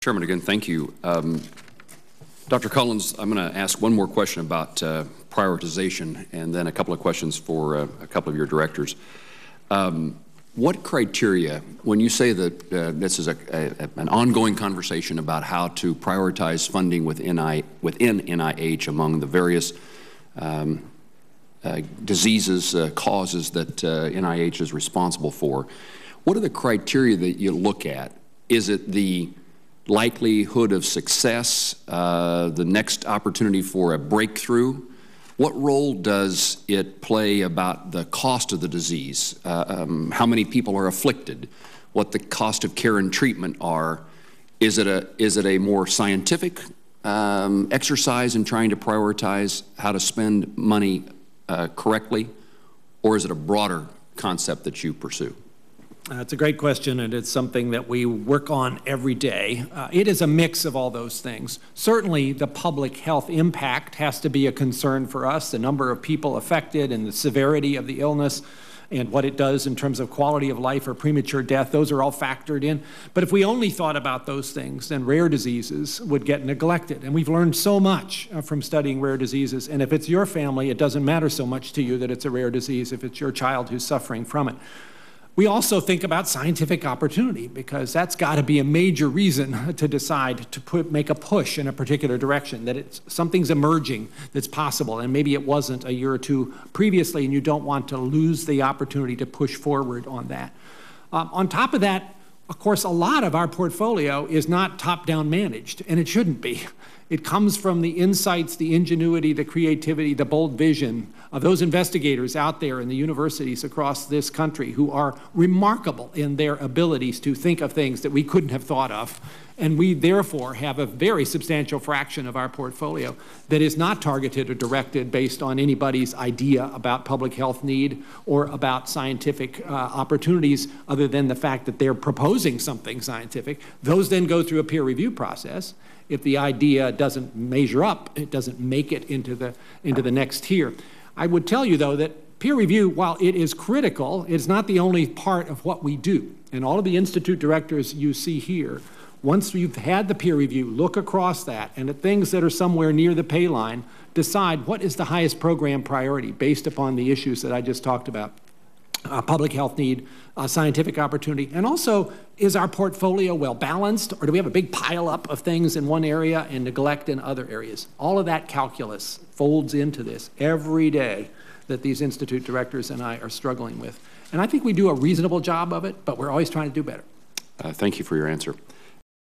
Chairman, again, thank you. Dr. Collins, I'm going to ask one more question about prioritization and then a couple of questions for a couple of your directors. What criteria, when you say that this is an ongoing conversation about how to prioritize funding within NIH among the various diseases, causes that NIH is responsible for, what are the criteria that you look at? Is it the likelihood of success, the next opportunity for a breakthrough? What role does it play about the cost of the disease? How many people are afflicted? What the cost of care and treatment are? Is it a more scientific exercise in trying to prioritize how to spend money correctly, or is it a broader concept that you pursue? It's a great question, and it's something that we work on every day. It is a mix of all those things. Certainly, the public health impact has to be a concern for us, the number of people affected and the severity of the illness and what it does in terms of quality of life or premature death. Those are all factored in. But if we only thought about those things, then rare diseases would get neglected. And we've learned so much from studying rare diseases. And if it's your family, it doesn't matter so much to you that it's a rare disease if it's your child who's suffering from it. We also think about scientific opportunity, because that's got to be a major reason to decide to make a push in a particular direction, that something's emerging that's possible, and maybe it wasn't a year or two previously, and you don't want to lose the opportunity to push forward on that. On top of that, of course, a lot of our portfolio is not top-down managed, and it shouldn't be. It comes from the insights, the ingenuity, the creativity, the bold vision of those investigators out there in the universities across this country who are remarkable in their abilities to think of things that we couldn't have thought of. And we therefore have a very substantial fraction of our portfolio that is not targeted or directed based on anybody's idea about public health need or about scientific opportunities, other than the fact that they're proposing something scientific. Those then go through a peer review process. If the idea doesn't measure up, it doesn't make it into the next tier. I would tell you, though, that peer review, while it is critical, it's not the only part of what we do. And all of the institute directors you see here, once you've had the peer review, look across that, and at things that are somewhere near the pay line, decide what is the highest program priority based upon the issues that I just talked about. Public health need, scientific opportunity, and also, is our portfolio well balanced, or do we have a big pile up of things in one area and neglect in other areas? All of that calculus folds into this every day that these institute directors and I are struggling with. And I think we do a reasonable job of it, but we're always trying to do better. Thank you for your answer.